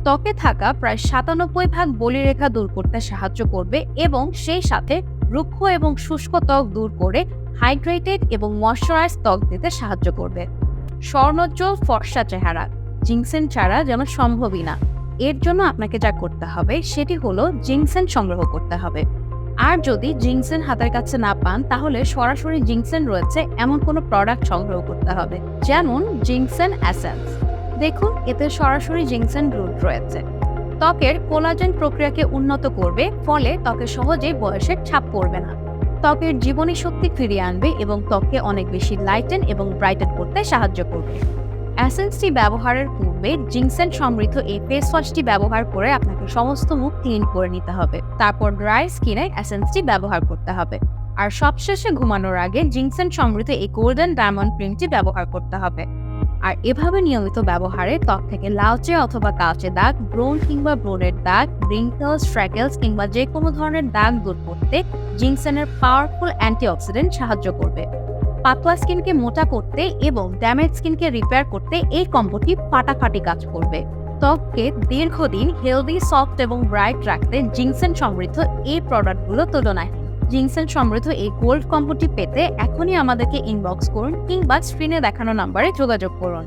ত্বকে থাকা প্রায় ৯৭% বলিরেখা দূর করতে সাহায্য করবে এবং সেই সাথে রুক্ষ এবং শুষ্ক ত্বক দূর করে হাইড্রেটেড এবং ময়শ্চারাইজ ত্বক দিতে সাহায্য করবে। স্বর্ণোজ্জ্বল ফর্সা চেহারা জিংসেন ছাড়া যেন সম্ভবই না। এর জন্য আপনাকে যা করতে হবে সেটি হলো জিংসেন সংগ্রহ করতে হবে। আর যদি জিংসেন হাতের কাছে না পান তাহলে সরাসরি জিংসেন রয়েছে এমন কোনো প্রোডাক্ট সংগ্রহ করতে হবে, যেমন জিংসেন এসেন্স। দেখুন, এতে সরাসরি জিংসেন রুট রয়েছে। ত্বকের কোলাজেন প্রক্রিয়াকে উন্নত করবে, ফলে ত্বকে সহজেই বয়সের ছাপ পড়বে না। ত্বকের জীবনী শক্তি ফিরিয়ে আনবে এবং ত্বককে অনেক বেশি লাইটেন এবং ব্রাইটেন করতে সাহায্য করবে। এসেন্সটি ব্যবহারের পূর্বে জিংসেন সমৃদ্ধ এই ফেস ওয়াশটি ব্যবহার করে আপনাকে সমস্ত মুখ ক্লিন করে নিতে হবে। তারপর ড্রাই স্কিনে এসেন্সটি ব্যবহার করতে হবে। আর সবশেষে ঘুমানোর আগে জিংসেন সমৃদ্ধ এই গোল্ডেন ডায়মন্ড ক্রিমটি ব্যবহার করতে হবে। আর এভাবে নিয়মিত ব্যবহারে ত্বক থেকে লালচে অথবা কালচে দাগ, ব্রণ কিংবা ব্রণের দাগ, রিঙ্কলস, ফ্র্যাকেলস কিংবা যে কোনো ধরনের দাগ দূর করতে জিংসেনের পাওয়ারফুল অ্যান্টিঅক্সিডেন্ট সাহায্য করবে। পাতলা স্কিনকে মোটা করতে এবং ড্যামেজ স্কিনকে রিপেয়ার করতে এই কম্বোটি ফাটাফাটি কাজ করবে। ত্বককে দীর্ঘদিন হেলদি, সফট এবং ব্রাইট রাখতে জিংসেন সমৃদ্ধ এই প্রোডাক্টগুলো তুলনাহীন। জিংসেন সমৃদ্ধ এই গোল্ড কম্বোটি পেতে এখনই আমাদেরকে ইনবক্স করুন কিংবা স্ক্রিনে দেখানো নাম্বারে যোগাযোগ করুন।